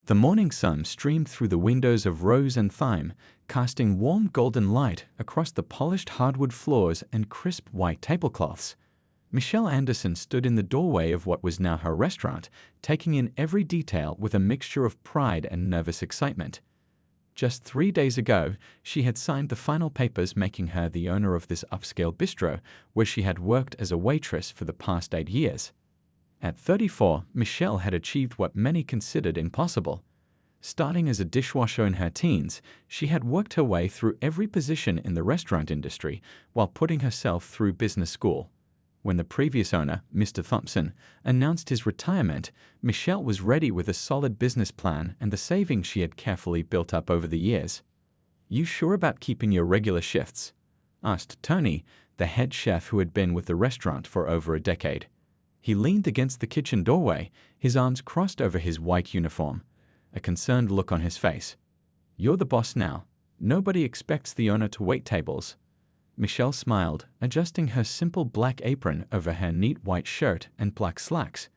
The morning sun streamed through the windows of Rose and Thyme, casting warm golden light across the polished hardwood floors and crisp white tablecloths. Michelle Anderson stood in the doorway of what was now her restaurant, taking in every detail with a mixture of pride and nervous excitement. Just 3 days ago, she had signed the final papers making her the owner of this upscale bistro, where she had worked as a waitress for the past 8 years. At 34, Michelle had achieved what many considered impossible. Starting as a dishwasher in her teens, she had worked her way through every position in the restaurant industry while putting herself through business school. When the previous owner, Mr. Thompson, announced his retirement, Michelle was ready with a solid business plan and the savings she had carefully built up over the years. "You sure about keeping your regular shifts?" asked Tony, the head chef who had been with the restaurant for over a decade. He leaned against the kitchen doorway, his arms crossed over his white uniform, a concerned look on his face. "You're the boss now. Nobody expects the owner to wait tables." Michelle smiled, adjusting her simple black apron over her neat white shirt and black slacks.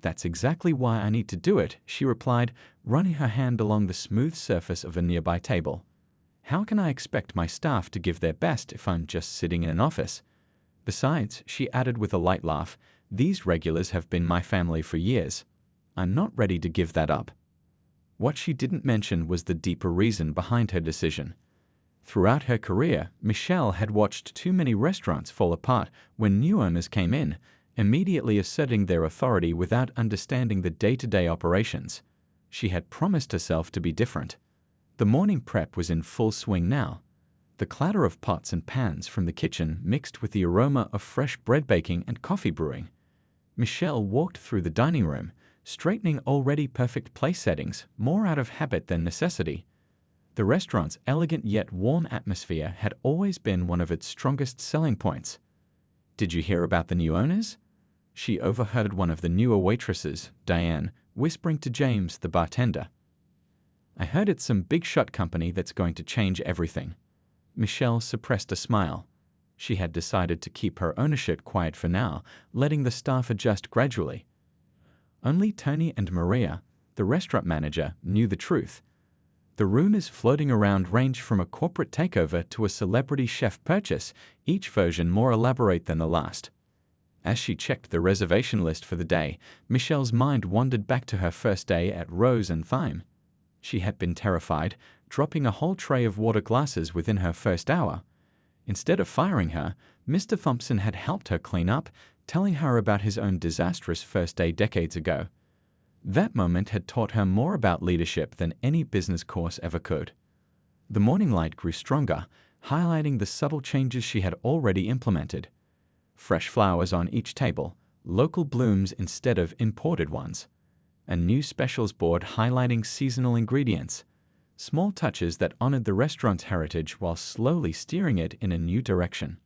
"That's exactly why I need to do it," she replied, running her hand along the smooth surface of a nearby table. "How can I expect my staff to give their best if I'm just sitting in an office? Besides," she added with a light laugh, "these regulars have been my family for years. I'm not ready to give that up." What she didn't mention was the deeper reason behind her decision. Throughout her career, Michelle had watched too many restaurants fall apart when new owners came in, immediately asserting their authority without understanding the day-to-day operations. She had promised herself to be different. The morning prep was in full swing now. The clatter of pots and pans from the kitchen mixed with the aroma of fresh bread baking and coffee brewing. Michelle walked through the dining room, straightening already perfect place settings, more out of habit than necessity. The restaurant's elegant yet warm atmosphere had always been one of its strongest selling points. "Did you hear about the new owners?" She overheard one of the newer waitresses, Diane, whispering to James, the bartender. "I heard it's some big shot company that's going to change everything." Michelle suppressed a smile. She had decided to keep her ownership quiet for now, letting the staff adjust gradually. Only Tony and Maria, the restaurant manager, knew the truth. The rumors floating around ranged from a corporate takeover to a celebrity chef purchase, each version more elaborate than the last. As she checked the reservation list for the day, Michelle's mind wandered back to her first day at Rose and Thyme. She had been terrified, dropping a whole tray of water glasses within her first hour. Instead of firing her, Mr. Thompson had helped her clean up, telling her about his own disastrous first day decades ago. That moment had taught her more about leadership than any business course ever could. The morning light grew stronger, highlighting the subtle changes she had already implemented. Fresh flowers on each table, local blooms instead of imported ones. A new specials board highlighting seasonal ingredients. Small touches that honored the restaurant's heritage while slowly steering it in a new direction.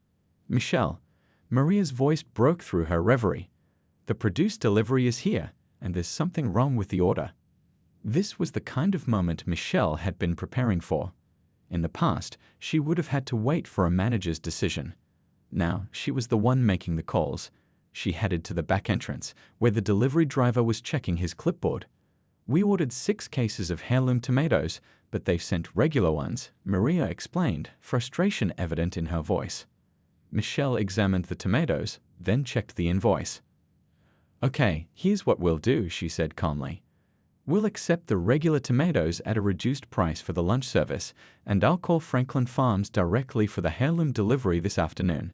"Michelle," Maria's voice broke through her reverie. "The produce delivery is here, and there's something wrong with the order." This was the kind of moment Michelle had been preparing for. In the past, she would have had to wait for a manager's decision. Now, she was the one making the calls. She headed to the back entrance, where the delivery driver was checking his clipboard. "We ordered 6 cases of heirloom tomatoes, but they've sent regular ones," Maria explained, frustration evident in her voice. Michelle examined the tomatoes, then checked the invoice. "Okay, here's what we'll do," she said calmly. "We'll accept the regular tomatoes at a reduced price for the lunch service, and I'll call Franklin Farms directly for the heirloom delivery this afternoon.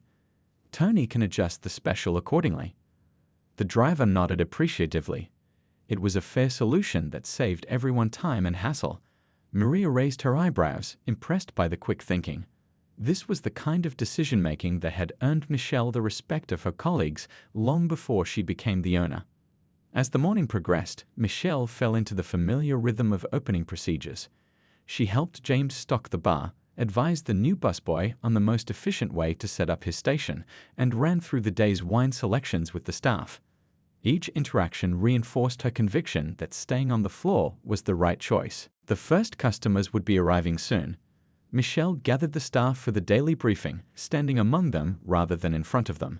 Tony can adjust the special accordingly." The driver nodded appreciatively. It was a fair solution that saved everyone time and hassle. Maria raised her eyebrows, impressed by the quick thinking. This was the kind of decision-making that had earned Michelle the respect of her colleagues long before she became the owner. As the morning progressed, Michelle fell into the familiar rhythm of opening procedures. She helped James stock the bar, advised the new busboy on the most efficient way to set up his station, and ran through the day's wine selections with the staff. Each interaction reinforced her conviction that staying on the floor was the right choice. The first customers would be arriving soon. Michelle gathered the staff for the daily briefing, standing among them rather than in front of them.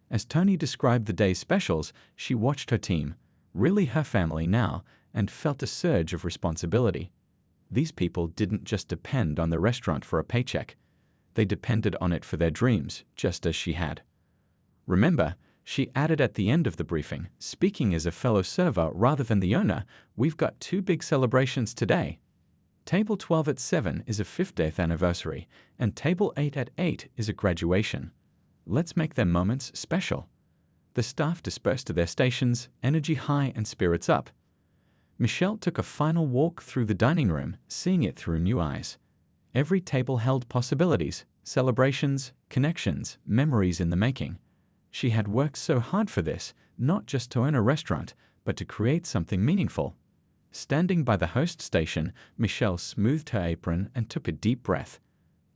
As Tony described the day's specials, she watched her team, really her family now, and felt a surge of responsibility. These people didn't just depend on the restaurant for a paycheck. They depended on it for their dreams, just as she had. Remember, she added at the end of the briefing, speaking as a fellow server rather than the owner, we've got 2 big celebrations today. Table 12 at 7 is a 50th anniversary, and Table 8 at 8 is a graduation. Let's make their moments special. The staff dispersed to their stations, energy high and spirits up. Michelle took a final walk through the dining room, seeing it through new eyes. Every table held possibilities, celebrations, connections, memories in the making. She had worked so hard for this, not just to own a restaurant, but to create something meaningful. Standing by the host station, Michelle smoothed her apron and took a deep breath.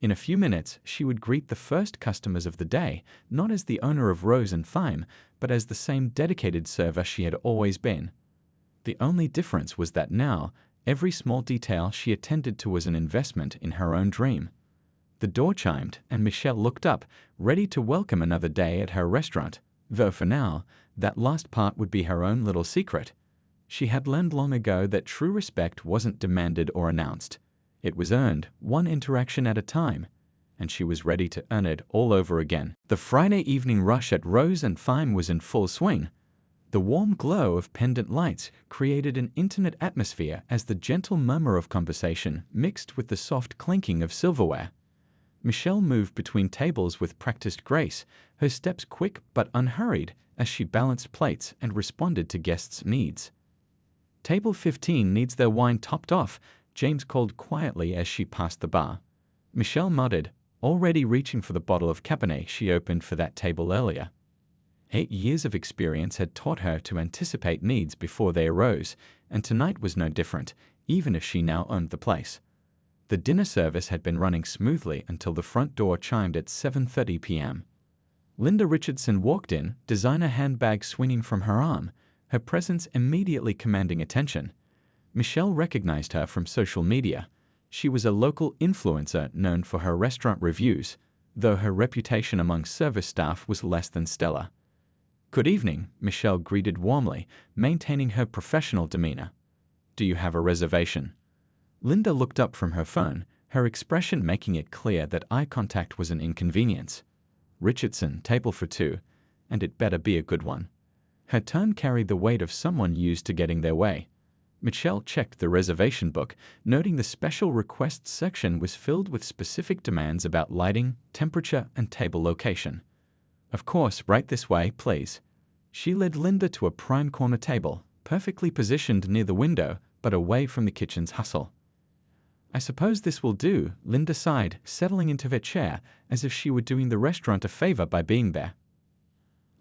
In a few minutes, she would greet the first customers of the day, not as the owner of Rose and Thyme, but as the same dedicated server she had always been. The only difference was that now, every small detail she attended to was an investment in her own dream. The door chimed, and Michelle looked up, ready to welcome another day at her restaurant, though for now, that last part would be her own little secret. She had learned long ago that true respect wasn't demanded or announced. It was earned, one interaction at a time, and she was ready to earn it all over again. The Friday evening rush at Rose and Thyme was in full swing. The warm glow of pendant lights created an intimate atmosphere as the gentle murmur of conversation mixed with the soft clinking of silverware. Michelle moved between tables with practiced grace, her steps quick but unhurried as she balanced plates and responded to guests' needs. Table 15 needs their wine topped off, James called quietly as she passed the bar. Michelle nodded, already reaching for the bottle of Cabernet she opened for that table earlier. 8 years of experience had taught her to anticipate needs before they arose, and tonight was no different, even if she now owned the place. The dinner service had been running smoothly until the front door chimed at 7:30 p.m. Linda Richardson walked in, designer handbag swinging from her arm, her presence immediately commanding attention. Michelle recognized her from social media. She was a local influencer known for her restaurant reviews, though her reputation among service staff was less than stellar. "Good evening," Michelle greeted warmly, maintaining her professional demeanor. "Do you have a reservation?" Linda looked up from her phone, her expression making it clear that eye contact was an inconvenience. "Richardson, table for 2, and it better be a good one." Her tone carried the weight of someone used to getting their way. Michelle checked the reservation book, noting the special requests section was filled with specific demands about lighting, temperature, and table location. "Of course, right this way, please." She led Linda to a prime corner table, perfectly positioned near the window, but away from the kitchen's hustle. "I suppose this will do," Linda sighed, settling into her chair as if she were doing the restaurant a favor by being there.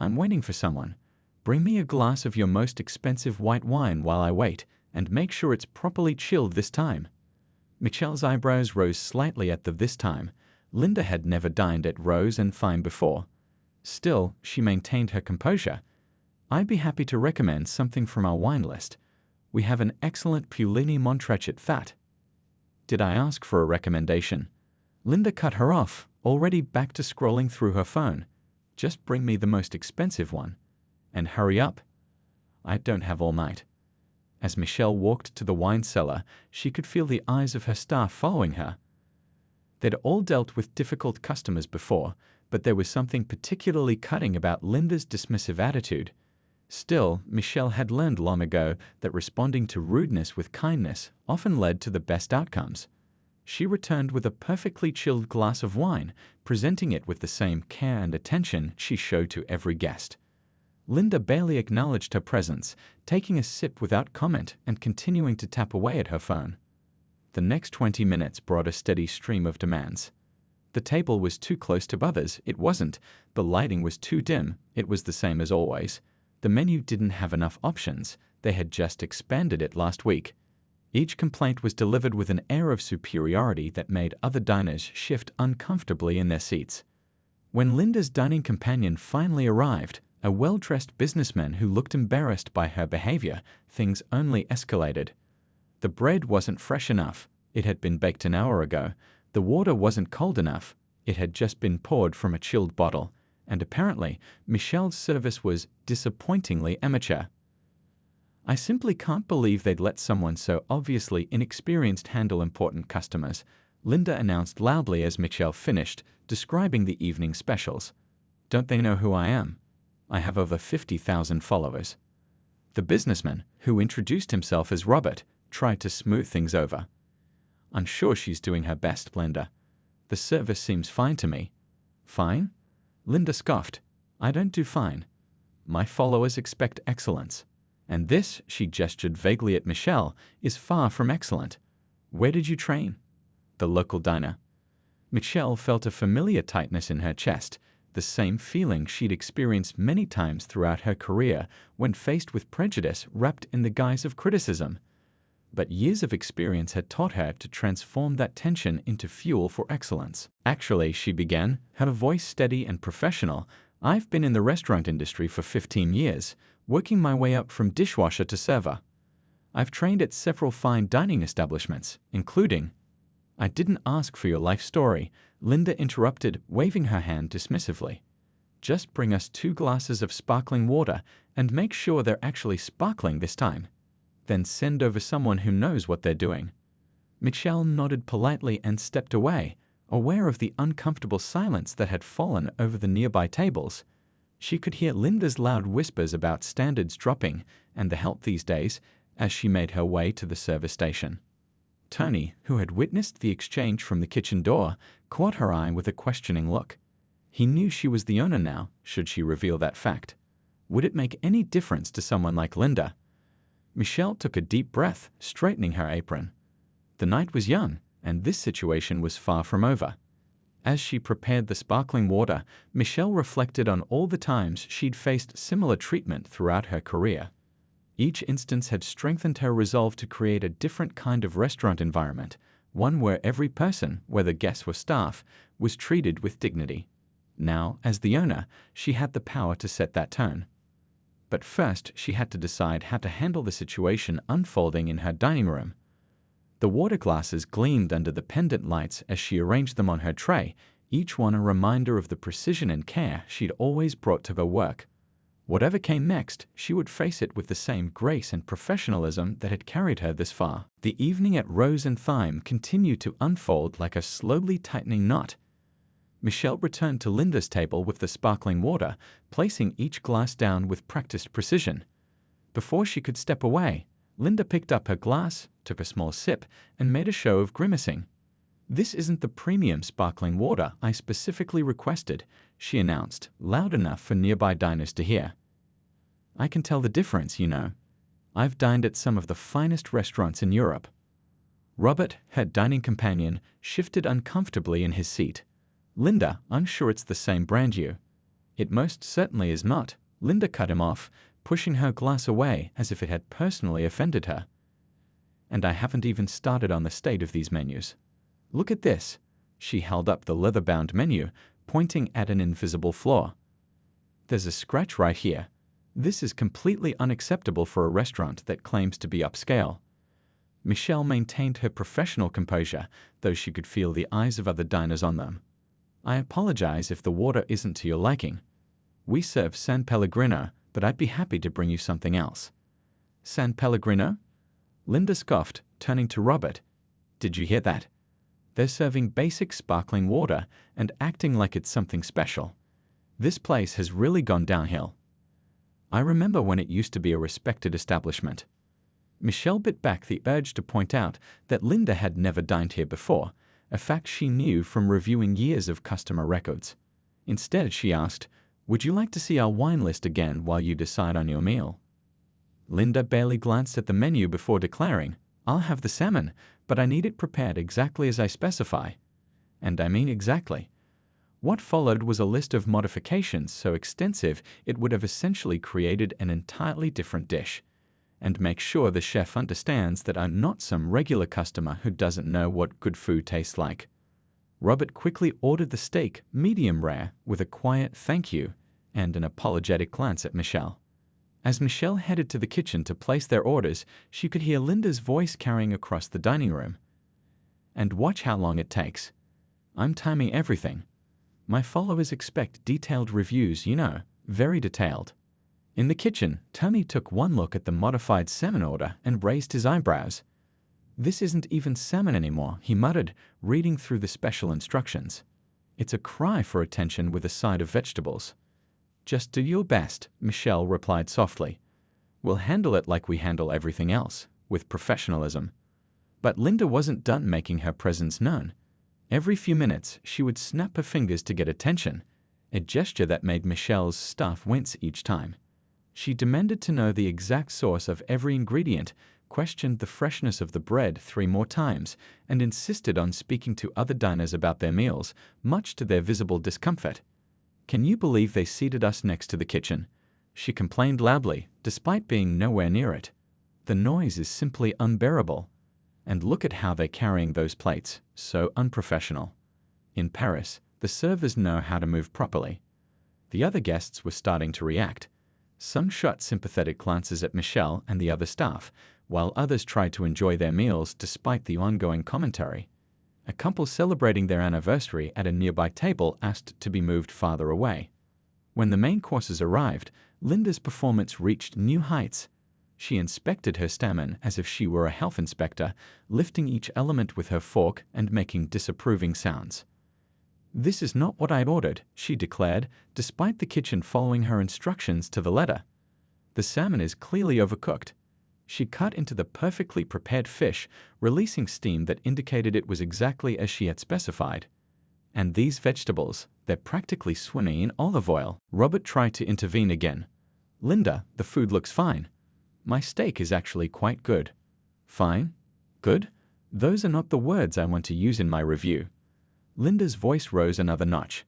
"I'm waiting for someone. Bring me a glass of your most expensive white wine while I wait, and make sure it's properly chilled this time." Michelle's eyebrows rose slightly at the "this time." Linda had never dined at Rose and Thyme before. Still, she maintained her composure. "I'd be happy to recommend something from our wine list. We have an excellent Puligny Montreal Fat." "Did I ask for a recommendation?" Linda cut her off, already back to scrolling through her phone. "Just bring me the most expensive one. And hurry up. I don't have all night." As Michelle walked to the wine cellar, she could feel the eyes of her staff following her. They'd all dealt with difficult customers before, but there was something particularly cutting about Linda's dismissive attitude. Still, Michelle had learned long ago that responding to rudeness with kindness often led to the best outcomes. She returned with a perfectly chilled glass of wine, presenting it with the same care and attention she showed to every guest. Linda barely acknowledged her presence, taking a sip without comment and continuing to tap away at her phone. The next 20 minutes brought a steady stream of demands. The table was too close to others, it wasn't. The lighting was too dim, it was the same as always. The menu didn't have enough options, they had just expanded it last week. Each complaint was delivered with an air of superiority that made other diners shift uncomfortably in their seats. When Linda's dining companion finally arrived, a well-dressed businessman who looked embarrassed by her behavior, things only escalated. The bread wasn't fresh enough, it had been baked an hour ago. The water wasn't cold enough, it had just been poured from a chilled bottle. And apparently, Michelle's service was disappointingly amateur. I simply can't believe they'd let someone so obviously inexperienced handle important customers, Linda announced loudly as Michelle finished, describing the evening specials. Don't they know who I am? I have over 50,000 followers. The businessman, who introduced himself as Robert, tried to smooth things over. I'm sure she's doing her best, Linda. The service seems fine to me. Fine? Linda scoffed. I don't do fine. My followers expect excellence. And this, she gestured vaguely at Michelle, is far from excellent. Where did you train? The local diner. Michelle felt a familiar tightness in her chest, the same feeling she'd experienced many times throughout her career when faced with prejudice wrapped in the guise of criticism. But years of experience had taught her to transform that tension into fuel for excellence. Actually, she began, her voice steady and professional, I've been in the restaurant industry for 15 years, working my way up from dishwasher to server. I've trained at several fine dining establishments, including... I didn't ask for your life story, Linda interrupted, waving her hand dismissively. Just bring us 2 glasses of sparkling water and make sure they're actually sparkling this time. Then send over someone who knows what they're doing. Michelle nodded politely and stepped away, aware of the uncomfortable silence that had fallen over the nearby tables. She could hear Linda's loud whispers about standards dropping and the help these days as she made her way to the service station. Tony, who had witnessed the exchange from the kitchen door, caught her eye with a questioning look. He knew she was the owner now, should she reveal that fact. Would it make any difference to someone like Linda? Michelle took a deep breath, straightening her apron. The night was young, and this situation was far from over. As she prepared the sparkling water, Michelle reflected on all the times she'd faced similar treatment throughout her career. Each instance had strengthened her resolve to create a different kind of restaurant environment, one where every person, whether guest or staff, was treated with dignity. Now, as the owner, she had the power to set that tone. But first, she had to decide how to handle the situation unfolding in her dining room. The water glasses gleamed under the pendant lights as she arranged them on her tray, each one a reminder of the precision and care she'd always brought to her work. Whatever came next, she would face it with the same grace and professionalism that had carried her this far. The evening at Rose and Thyme continued to unfold like a slowly tightening knot. Michelle returned to Linda's table with the sparkling water, placing each glass down with practiced precision. Before she could step away, Linda picked up her glass, took a small sip, and made a show of grimacing. This isn't the premium sparkling water I specifically requested, she announced, loud enough for nearby diners to hear. I can tell the difference, you know. I've dined at some of the finest restaurants in Europe. Robert, her dining companion, shifted uncomfortably in his seat. Linda, I'm sure it's the same brand you. It most certainly is not, Linda cut him off, pushing her glass away as if it had personally offended her. And I haven't even started on the state of these menus. Look at this. She held up the leather-bound menu, pointing at an invisible flaw. There's a scratch right here. This is completely unacceptable for a restaurant that claims to be upscale. Michelle maintained her professional composure, though she could feel the eyes of other diners on them. I apologize if the water isn't to your liking. We serve San Pellegrino, but I'd be happy to bring you something else. San Pellegrino? Linda scoffed, turning to Robert. Did you hear that? They're serving basic sparkling water and acting like it's something special. This place has really gone downhill. I remember when it used to be a respected establishment. Michelle bit back the urge to point out that Linda had never dined here before, a fact she knew from reviewing years of customer records. Instead, she asked, would you like to see our wine list again while you decide on your meal? Linda barely glanced at the menu before declaring, I'll have the salmon, but I need it prepared exactly as I specify. And I mean exactly. What followed was a list of modifications so extensive it would have essentially created an entirely different dish. And make sure the chef understands that I'm not some regular customer who doesn't know what good food tastes like. Robert quickly ordered the steak medium rare with a quiet thank you and an apologetic glance at Michelle. As Michelle headed to the kitchen to place their orders, she could hear Linda's voice carrying across the dining room. And watch how long it takes. I'm timing everything. My followers expect detailed reviews, you know, very detailed. In the kitchen, Tommy took one look at the modified salmon order and raised his eyebrows. "This isn't even salmon anymore," he muttered, reading through the special instructions. "It's a cry for attention with a side of vegetables." "Just do your best," Michelle replied softly. "We'll handle it like we handle everything else, with professionalism." But Linda wasn't done making her presence known. Every few minutes, she would snap her fingers to get attention, a gesture that made Michelle's staff wince each time. She demanded to know the exact source of every ingredient, questioned the freshness of the bread 3 more times, and insisted on speaking to other diners about their meals, much to their visible discomfort. "Can you believe they seated us next to the kitchen?" she complained loudly, despite being nowhere near it. "The noise is simply unbearable. And look at how they're carrying those plates, so unprofessional." In Paris, the servers know how to move properly. The other guests were starting to react. Some shot sympathetic glances at Michelle and the other staff, while others tried to enjoy their meals despite the ongoing commentary. A couple celebrating their anniversary at a nearby table asked to be moved farther away. When the main courses arrived, Linda's performance reached new heights. She inspected her salmon as if she were a health inspector, lifting each element with her fork and making disapproving sounds. "This is not what I'd ordered," she declared, despite the kitchen following her instructions to the letter. "The salmon is clearly overcooked." She cut into the perfectly prepared fish, releasing steam that indicated it was exactly as she had specified. "And these vegetables, they're practically swimming in olive oil." Robert tried to intervene again. "Linda, the food looks fine. My steak is actually quite good." "Fine? Good? Those are not the words I want to use in my review." Linda's voice rose another notch.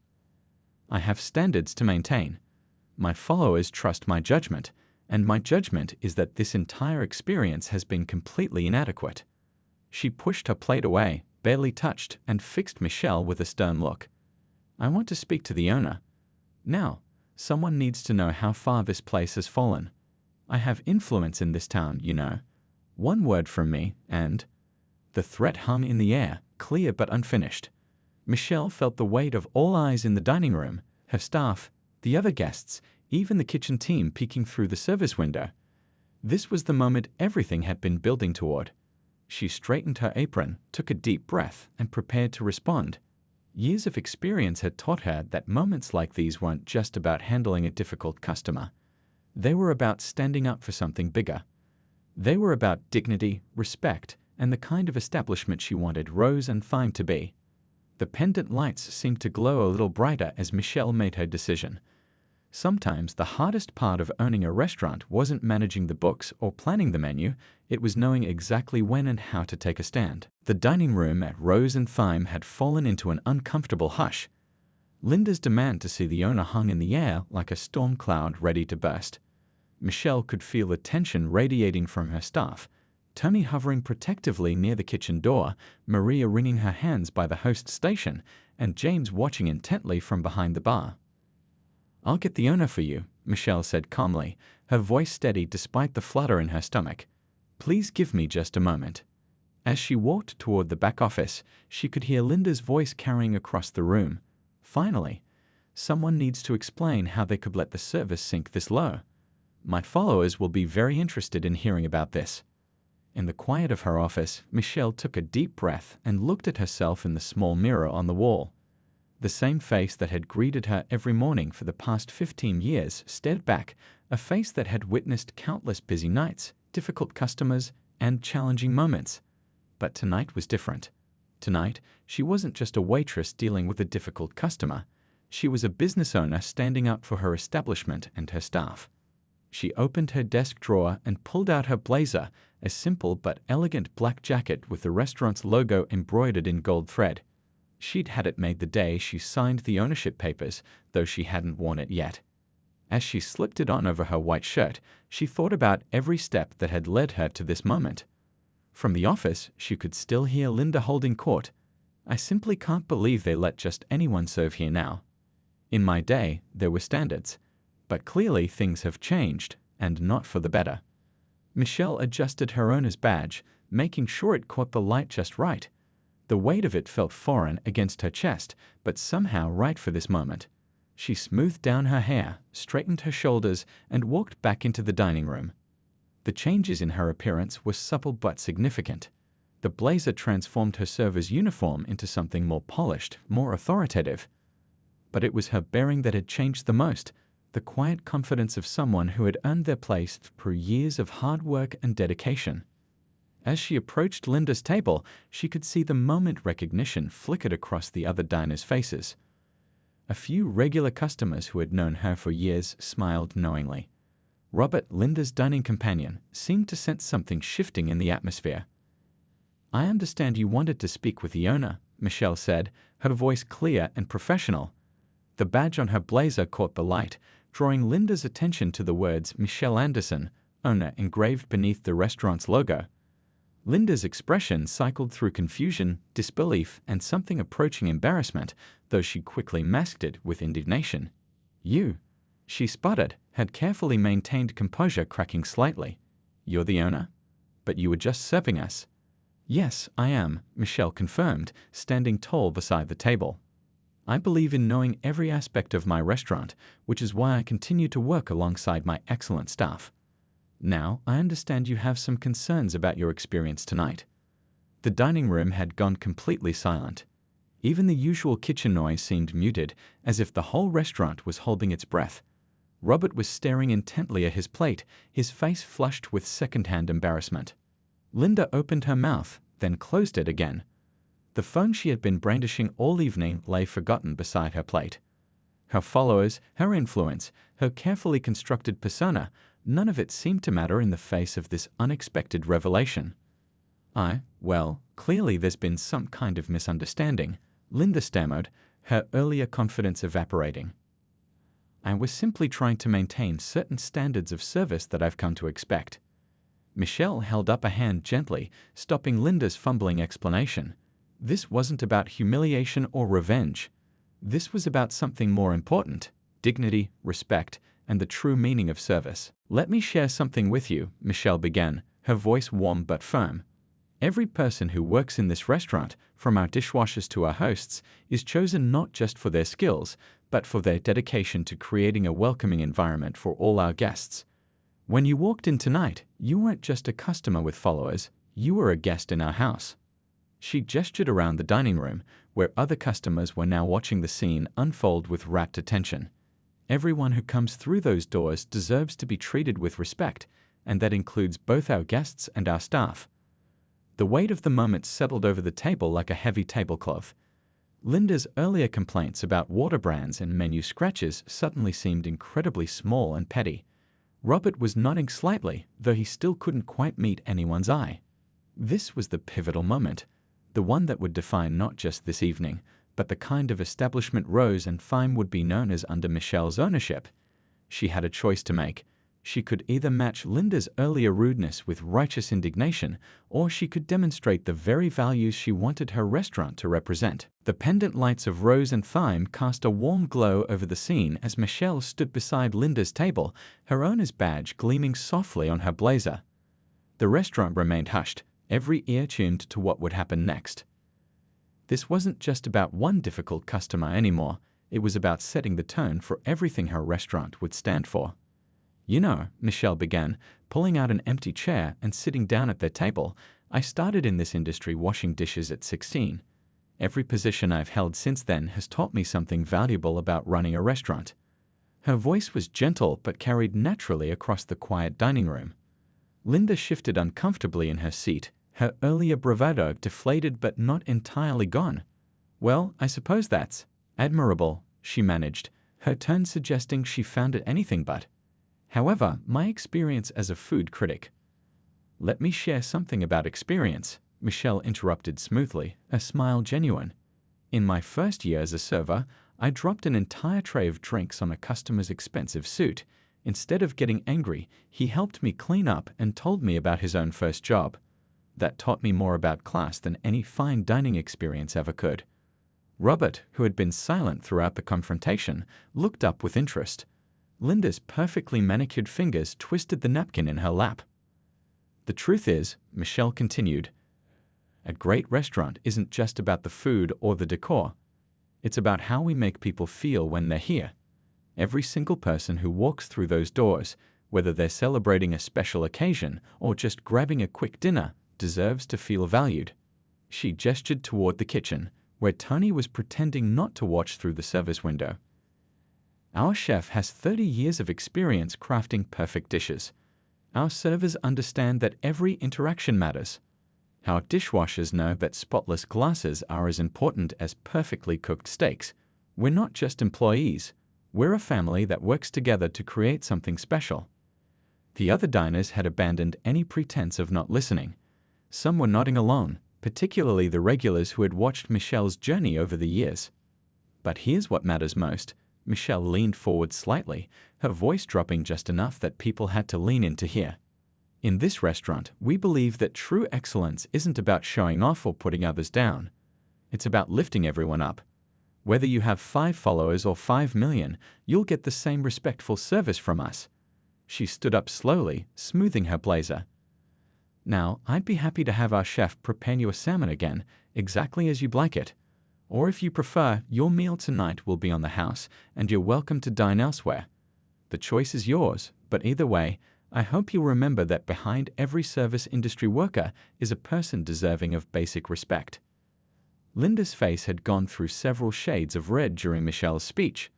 "I have standards to maintain. My followers trust my judgment, and my judgment is that this entire experience has been completely inadequate." She pushed her plate away, barely touched, and fixed Michelle with a stern look. "I want to speak to the owner. Now, someone needs to know how far this place has fallen. I have influence in this town, you know. One word from me, and—" The threat hung in the air, clear but unfinished. Michelle felt the weight of all eyes in the dining room, her staff, the other guests, even the kitchen team peeking through the service window. This was the moment everything had been building toward. She straightened her apron, took a deep breath, and prepared to respond. Years of experience had taught her that moments like these weren't just about handling a difficult customer. They were about standing up for something bigger. They were about dignity, respect, and the kind of establishment she wanted Rose and Thyme to be. The pendant lights seemed to glow a little brighter as Michelle made her decision. Sometimes the hardest part of owning a restaurant wasn't managing the books or planning the menu, it was knowing exactly when and how to take a stand. The dining room at Rose and Thyme had fallen into an uncomfortable hush. Linda's demand to see the owner hung in the air like a storm cloud ready to burst. Michelle could feel the tension radiating from her staff. Tommy hovering protectively near the kitchen door, Maria wringing her hands by the host station, and James watching intently from behind the bar. "I'll get the owner for you," Michelle said calmly, her voice steady despite the flutter in her stomach. "Please give me just a moment." As she walked toward the back office, she could hear Linda's voice carrying across the room. "Finally, someone needs to explain how they could let the service sink this low. My followers will be very interested in hearing about this." In the quiet of her office, Michelle took a deep breath and looked at herself in the small mirror on the wall. The same face that had greeted her every morning for the past 15 years stared back, a face that had witnessed countless busy nights, difficult customers, and challenging moments. But tonight was different. Tonight, she wasn't just a waitress dealing with a difficult customer. She was a business owner standing up for her establishment and her staff. She opened her desk drawer and pulled out her blazer, a simple but elegant black jacket with the restaurant's logo embroidered in gold thread. She'd had it made the day she signed the ownership papers, though she hadn't worn it yet. As she slipped it on over her white shirt, she thought about every step that had led her to this moment. From the office, she could still hear Linda holding court. "I simply can't believe they let just anyone serve here now. In my day, there were standards. But clearly things have changed, and not for the better." Michelle adjusted her owner's badge, making sure it caught the light just right. The weight of it felt foreign against her chest, but somehow right for this moment. She smoothed down her hair, straightened her shoulders, and walked back into the dining room. The changes in her appearance were subtle but significant. The blazer transformed her server's uniform into something more polished, more authoritative. But it was her bearing that had changed the most, the quiet confidence of someone who had earned their place through years of hard work and dedication. As she approached Linda's table, she could see the moment recognition flickered across the other diners' faces. A few regular customers who had known her for years smiled knowingly. Robert, Linda's dining companion, seemed to sense something shifting in the atmosphere. "I understand you wanted to speak with the owner," Michelle said, her voice clear and professional. The badge on her blazer caught the light, drawing Linda's attention to the words Michelle Anderson, owner, engraved beneath the restaurant's logo. Linda's expression cycled through confusion, disbelief, and something approaching embarrassment, though she quickly masked it with indignation. "You," she sputtered, had carefully maintained composure, cracking slightly. "You're the owner? But you were just serving us." "Yes, I am," Michelle confirmed, standing tall beside the table. "I believe in knowing every aspect of my restaurant, which is why I continue to work alongside my excellent staff. Now, I understand you have some concerns about your experience tonight." The dining room had gone completely silent. Even the usual kitchen noise seemed muted, as if the whole restaurant was holding its breath. Robert was staring intently at his plate, his face flushed with second-hand embarrassment. Linda opened her mouth, then closed it again. The phone she had been brandishing all evening lay forgotten beside her plate. Her followers, her influence, her carefully constructed persona, none of it seemed to matter in the face of this unexpected revelation. Well, clearly there's been some kind of misunderstanding," Linda stammered, her earlier confidence evaporating. "I was simply trying to maintain certain standards of service that I've come to expect." Michelle held up a hand gently, stopping Linda's fumbling explanation. This wasn't about humiliation or revenge. This was about something more important: dignity, respect, and the true meaning of service. "Let me share something with you," Michelle began, her voice warm but firm. "Every person who works in this restaurant, from our dishwashers to our hosts, is chosen not just for their skills, but for their dedication to creating a welcoming environment for all our guests. When you walked in tonight, you weren't just a customer with followers, you were a guest in our house." She gestured around the dining room, where other customers were now watching the scene unfold with rapt attention. "Everyone who comes through those doors deserves to be treated with respect, and that includes both our guests and our staff." The weight of the moment settled over the table like a heavy tablecloth. Linda's earlier complaints about water brands and menu scratches suddenly seemed incredibly small and petty. Robert was nodding slightly, though he still couldn't quite meet anyone's eye. This was the pivotal moment, the one that would define not just this evening, but the kind of establishment Rose and Thyme would be known as under Michelle's ownership. She had a choice to make. She could either match Linda's earlier rudeness with righteous indignation, or she could demonstrate the very values she wanted her restaurant to represent. The pendant lights of Rose and Thyme cast a warm glow over the scene as Michelle stood beside Linda's table, her owner's badge gleaming softly on her blazer. The restaurant remained hushed, every ear tuned to what would happen next. This wasn't just about one difficult customer anymore. It was about setting the tone for everything her restaurant would stand for. "You know," Michelle began, pulling out an empty chair and sitting down at their table, "I started in this industry washing dishes at 16. Every position I've held since then has taught me something valuable about running a restaurant." Her voice was gentle but carried naturally across the quiet dining room. Linda shifted uncomfortably in her seat, her earlier bravado deflated but not entirely gone. "Well, I suppose that's admirable," she managed, her tone suggesting she found it anything but. "However, my experience as a food critic—" "Let me share something about experience," Michelle interrupted smoothly, a smile genuine. "In my first year as a server, I dropped an entire tray of drinks on a customer's expensive suit. Instead of getting angry, he helped me clean up and told me about his own first job. That taught me more about class than any fine dining experience ever could." Robert, who had been silent throughout the confrontation, looked up with interest. Linda's perfectly manicured fingers twisted the napkin in her lap. "The truth is," Michelle continued, "a great restaurant isn't just about the food or the decor. It's about how we make people feel when they're here. Every single person who walks through those doors, whether they're celebrating a special occasion or just grabbing a quick dinner, deserves to feel valued. She gestured toward the kitchen, where Tony was pretending not to watch through the service window. Our chef has 30 years of experience crafting perfect dishes. Our servers understand that every interaction matters. Our dishwashers know that spotless glasses are as important as perfectly cooked steaks. We're not just employees. We're a family that works together to create something special. The other diners had abandoned any pretense of not listening. Some were nodding along, particularly the regulars who had watched Michelle's journey over the years. But here's what matters most. Michelle leaned forward slightly, her voice dropping just enough that people had to lean in to hear. In this restaurant, we believe that true excellence isn't about showing off or putting others down. It's about lifting everyone up. Whether you have 5 followers or 5 million, you'll get the same respectful service from us. She stood up slowly, smoothing her blazer. Now, I'd be happy to have our chef prepare you a salmon again, exactly as you'd like it. Or if you prefer, your meal tonight will be on the house, and you're welcome to dine elsewhere. The choice is yours, but either way, I hope you'll remember that behind every service industry worker is a person deserving of basic respect. Linda's face had gone through several shades of red during Michelle's speech.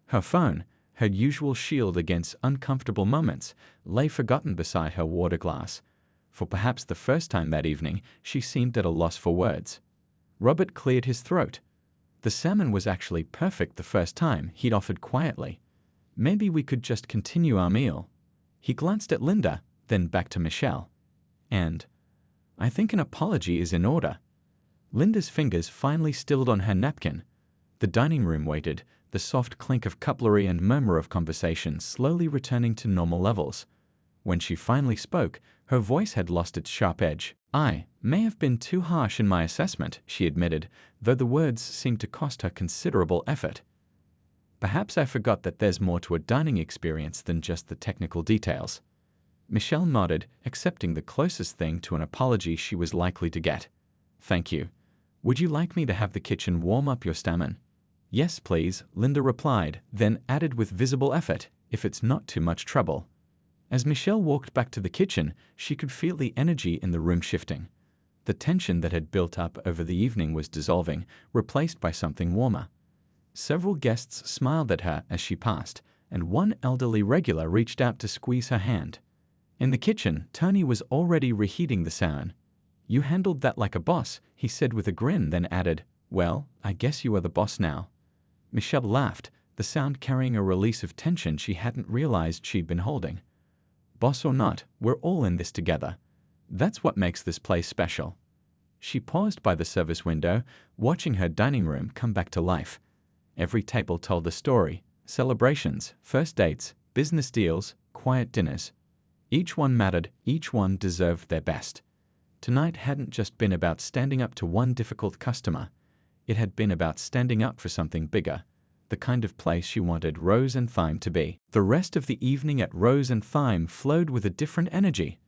Her phone, her usual shield against uncomfortable moments, lay forgotten beside her water glass. For perhaps the first time that evening, she seemed at a loss for words. Robert cleared his throat. The salmon was actually perfect the first time, he'd offered quietly. Maybe we could just continue our meal. He glanced at Linda, then back to Michelle. And I think an apology is in order. Linda's fingers finally stilled on her napkin. The dining room waited, the soft clink of cutlery and murmur of conversation slowly returning to normal levels. When she finally spoke, her voice had lost its sharp edge. I may have been too harsh in my assessment, she admitted, though the words seemed to cost her considerable effort. Perhaps I forgot that there's more to a dining experience than just the technical details. Michelle nodded, accepting the closest thing to an apology she was likely to get. Thank you. Would you like me to have the kitchen warm up your salmon? Yes, please, Linda replied, then added with visible effort, if it's not too much trouble. As Michelle walked back to the kitchen, she could feel the energy in the room shifting. The tension that had built up over the evening was dissolving, replaced by something warmer. Several guests smiled at her as she passed, and one elderly regular reached out to squeeze her hand. In the kitchen, Tony was already reheating the salmon. You handled that like a boss, he said with a grin, then added, well, I guess you are the boss now. Michelle laughed, the sound carrying a release of tension she hadn't realized she'd been holding. Boss or not, we're all in this together. That's what makes this place special. She paused by the service window, watching her dining room come back to life. Every table told a story: celebrations, first dates, business deals, quiet dinners. Each one mattered, each one deserved their best. Tonight hadn't just been about standing up to one difficult customer. It had been about standing up for something bigger, the kind of place she wanted Rose and Thyme to be. The rest of the evening at Rose and Thyme flowed with a different energy.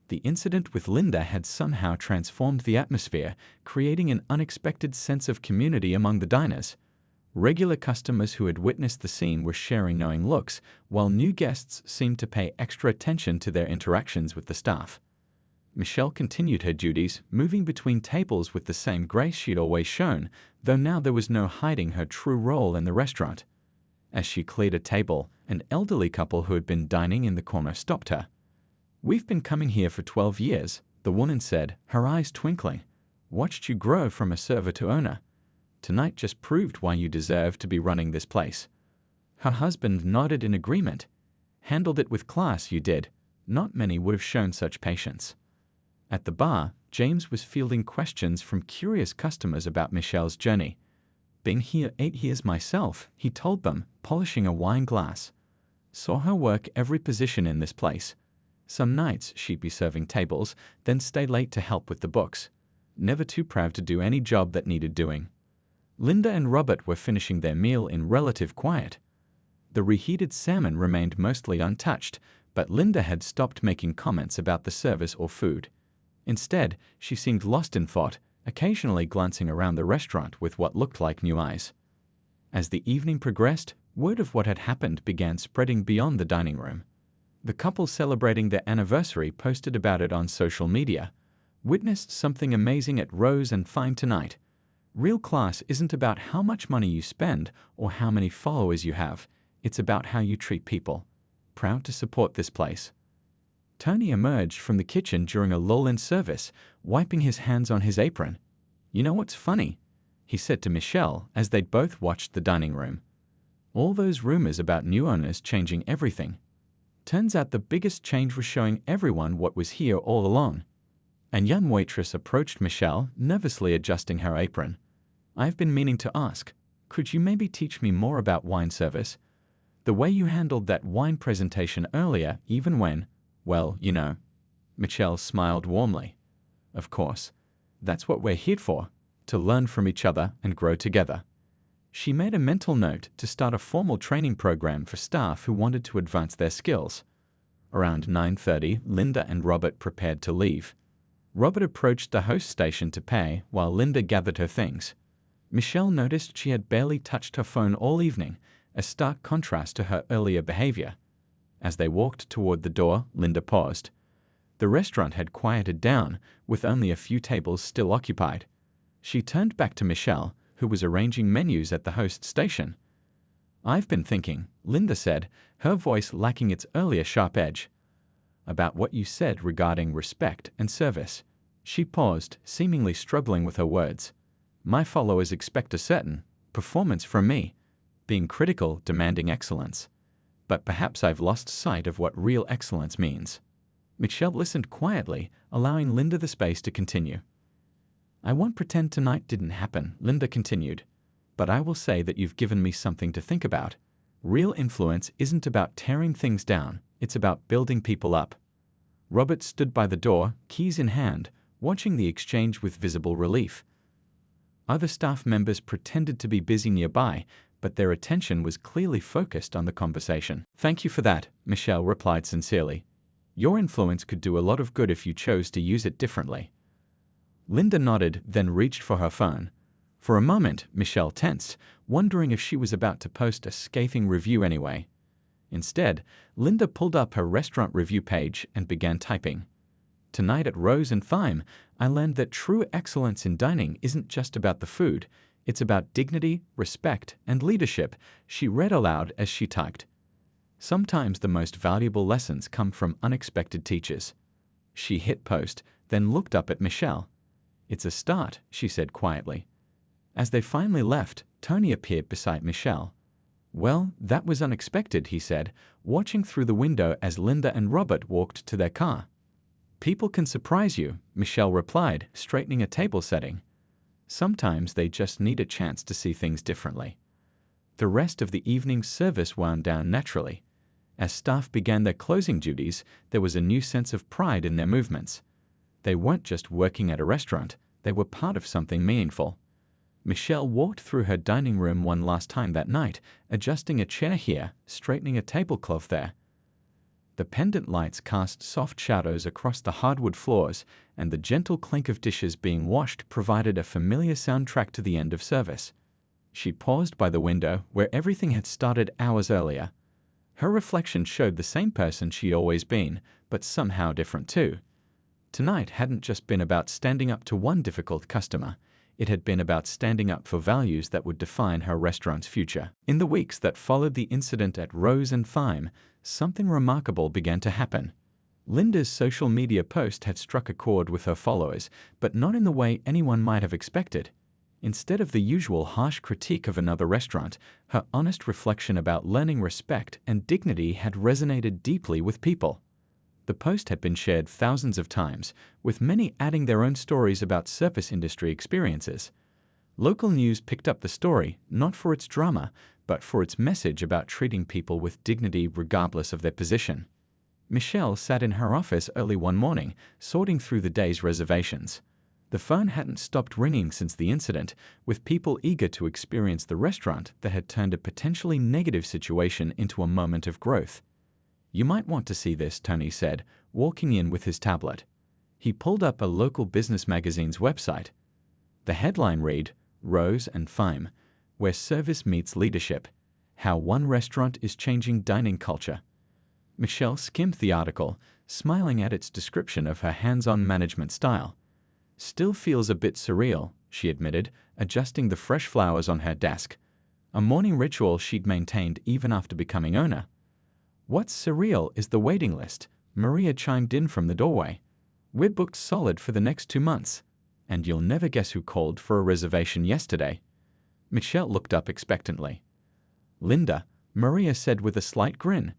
The incident with Linda had somehow transformed the atmosphere, creating an unexpected sense of community among the diners. Regular customers who had witnessed the scene were sharing knowing looks, while new guests seemed to pay extra attention to their interactions with the staff. Michelle continued her duties, moving between tables with the same grace she'd always shown, though now there was no hiding her true role in the restaurant. As she cleared a table, an elderly couple who had been dining in the corner stopped her. We've been coming here for 12 years, the woman said, her eyes twinkling. Watched you grow from a server to owner. Tonight just proved why you deserve to be running this place. Her husband nodded in agreement. Handled it with class, you did. Not many would have shown such patience. At the bar, James was fielding questions from curious customers about Michelle's journey. Been here 8 years myself, he told them, polishing a wine glass. Saw her work every position in this place. Some nights she'd be serving tables, then stay late to help with the books. Never too proud to do any job that needed doing. Linda and Robert were finishing their meal in relative quiet. The reheated salmon remained mostly untouched, but Linda had stopped making comments about the service or food. Instead, she seemed lost in thought, occasionally glancing around the restaurant with what looked like new eyes. As the evening progressed, Word of what had happened began spreading beyond the dining room. The couple celebrating their anniversary posted about it on social media. Witnessed something amazing at Rose and Fine tonight. Real class isn't about how much money you spend or how many followers you have. It's about how you treat people. Proud to support this place. Tony emerged from the kitchen during a lull in service, wiping his hands on his apron. You know what's funny? He said to Michelle as they'd both watched the dining room. All those rumors about new owners changing everything. Turns out the biggest change was showing everyone what was here all along. A young waitress approached Michelle, nervously adjusting her apron. I've been meaning to ask, could you maybe teach me more about wine service? The way you handled that wine presentation earlier, even when, well, you know. Michelle smiled warmly. Of course. That's what we're here for, to learn from each other and grow together. She made a mental note to start a formal training program for staff who wanted to advance their skills. Around 9:30, Linda and Robert prepared to leave. Robert approached the host station to pay while Linda gathered her things. Michelle noticed she had barely touched her phone all evening, a stark contrast to her earlier behavior. As they walked toward the door, Linda paused. The restaurant had quieted down, with only a few tables still occupied. She turned back to Michelle, who was arranging menus at the host station. I've been thinking, Linda said, her voice lacking its earlier sharp edge, about what you said regarding respect and service. She paused, seemingly struggling with her words. My followers expect a certain performance from me, being critical, demanding excellence. But perhaps I've lost sight of what real excellence means. Michelle listened quietly, allowing Linda the space to continue. I won't pretend tonight didn't happen, Linda continued. But I will say that you've given me something to think about. Real influence isn't about tearing things down, it's about building people up. Robert stood by the door, keys in hand, watching the exchange with visible relief. Other staff members pretended to be busy nearby, but their attention was clearly focused on the conversation. Thank you for that, Michelle replied sincerely. Your influence could do a lot of good if you chose to use it differently. Linda nodded, then reached for her phone. For a moment, Michelle tensed, wondering if she was about to post a scathing review anyway. Instead, Linda pulled up her restaurant review page and began typing. Tonight at Rose and Fime, I learned that true excellence in dining isn't just about the food. It's about dignity, respect, and leadership, she read aloud as she typed. Sometimes the most valuable lessons come from unexpected teachers. She hit post, then looked up at Michelle. It's a start, she said quietly. As they finally left, Tony appeared beside Michelle. Well, that was unexpected, he said, watching through the window as Linda and Robert walked to their car. People can surprise you, Michelle replied, straightening a table setting. Sometimes they just need a chance to see things differently. The rest of the evening's service wound down naturally. As staff began their closing duties, there was a new sense of pride in their movements. They weren't just working at a restaurant, they were part of something meaningful. Michelle walked through her dining room one last time that night, adjusting a chair here, straightening a tablecloth there. The pendant lights cast soft shadows across the hardwood floors, and the gentle clink of dishes being washed provided a familiar soundtrack to the end of service. She paused by the window where everything had started hours earlier. Her reflection showed the same person she'd always been, but somehow different too. Tonight hadn't just been about standing up to one difficult customer. It had been about standing up for values that would define her restaurant's future. In the weeks that followed the incident at Rose and Fime, something remarkable began to happen. Linda's social media post had struck a chord with her followers, but not in the way anyone might have expected. Instead of the usual harsh critique of another restaurant, her honest reflection about learning respect and dignity had resonated deeply with people. The post had been shared thousands of times, with many adding their own stories about service industry experiences. Local news picked up the story, not for its drama, but for its message about treating people with dignity regardless of their position. Michelle sat in her office early one morning, sorting through the day's reservations. The phone hadn't stopped ringing since the incident, with people eager to experience the restaurant that had turned a potentially negative situation into a moment of growth. You might want to see this, Tony said, walking in with his tablet. He pulled up a local business magazine's website. The headline read, Rose and Fime, Where Service Meets Leadership. How One Restaurant is Changing Dining Culture. Michelle skimmed the article, smiling at its description of her hands-on management style. Still feels a bit surreal, she admitted, adjusting the fresh flowers on her desk. A morning ritual she'd maintained even after becoming owner. What's surreal is the waiting list, Maria chimed in from the doorway. We're booked solid for the next 2 months. And you'll never guess who called for a reservation yesterday. Michelle looked up expectantly. Linda, Maria said with a slight grin.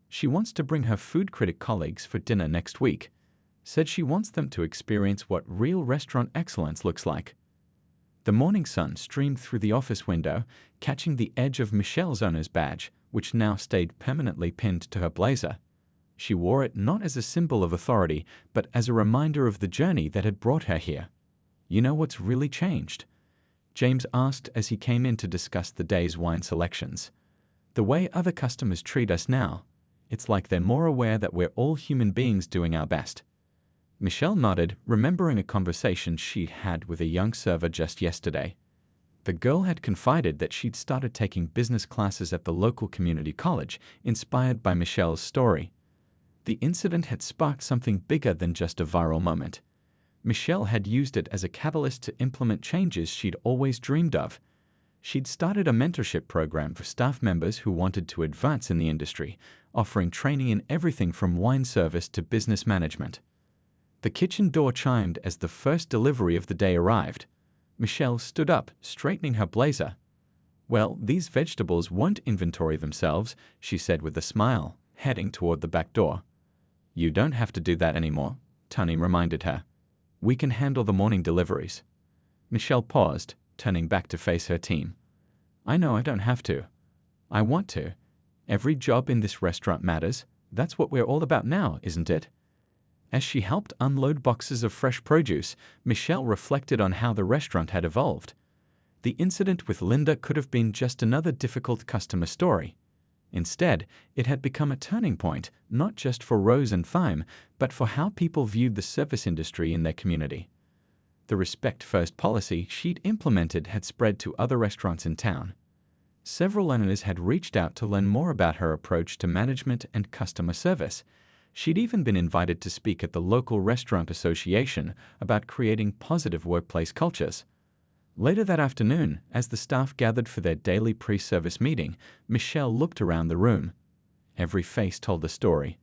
She wants to bring her food critic colleagues for dinner next week. Said she wants them to experience what real restaurant excellence looks like. The morning sun streamed through the office window, catching the edge of Michelle's owner's badge, which now stayed permanently pinned to her blazer. She wore it not as a symbol of authority, but as a reminder of the journey that had brought her here. You know what's really changed? James asked as he came in to discuss the day's wine selections. The way other customers treat us now. It's like they're more aware that we're all human beings doing our best. Michelle nodded, remembering a conversation she'd had with a young server just yesterday. The girl had confided that she'd started taking business classes at the local community college, inspired by Michelle's story. The incident had sparked something bigger than just a viral moment. Michelle had used it as a catalyst to implement changes she'd always dreamed of. She'd started a mentorship program for staff members who wanted to advance in the industry, offering training in everything from wine service to business management. The kitchen door chimed as the first delivery of the day arrived. Michelle stood up, straightening her blazer. Well, these vegetables won't inventory themselves, she said with a smile, heading toward the back door. You don't have to do that anymore, Tony reminded her. We can handle the morning deliveries. Michelle paused, turning back to face her team. I know I don't have to. I want to. Every job in this restaurant matters. That's what we're all about now, isn't it? As she helped unload boxes of fresh produce, Michelle reflected on how the restaurant had evolved. The incident with Linda could have been just another difficult customer story. Instead, it had become a turning point, not just for Rose and Thyme, but for how people viewed the service industry in their community. The Respect First policy she'd implemented had spread to other restaurants in town. Several owners had reached out to learn more about her approach to management and customer service. She'd even been invited to speak at the local restaurant association about creating positive workplace cultures. Later that afternoon, as the staff gathered for their daily pre-service meeting, Michelle looked around the room. Every face told a story.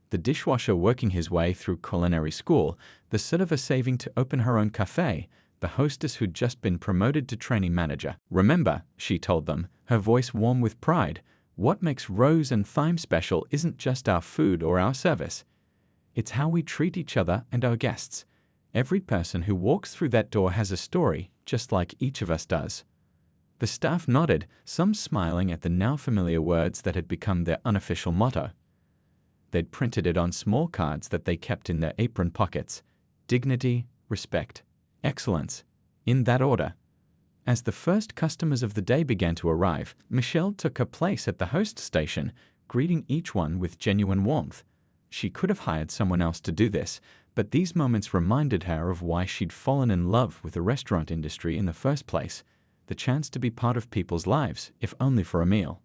The dishwasher working his way through culinary school, the server saving to open her own cafe, the hostess who'd just been promoted to training manager. Remember, she told them, her voice warm with pride, what makes Rose and Thyme special isn't just our food or our service. It's how we treat each other and our guests. Every person who walks through that door has a story, just like each of us does. The staff nodded, some smiling at the now familiar words that had become their unofficial motto. They'd printed it on small cards that they kept in their apron pockets. Dignity, respect, excellence, in that order. As the first customers of the day began to arrive, Michelle took her place at the host station, greeting each one with genuine warmth. She could have hired someone else to do this, but these moments reminded her of why she'd fallen in love with the restaurant industry in the first place, the chance to be part of people's lives, if only for a meal.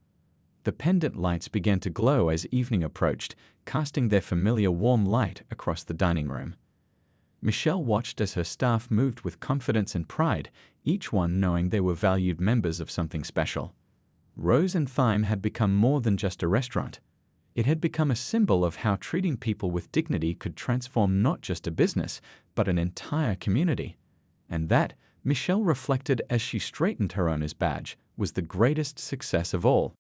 The pendant lights began to glow as evening approached, casting their familiar warm light across the dining room. Michelle watched as her staff moved with confidence and pride, each one knowing they were valued members of something special. Rose and Thyme had become more than just a restaurant. It had become a symbol of how treating people with dignity could transform not just a business, but an entire community. And that, Michelle reflected as she straightened her owner's badge, was the greatest success of all.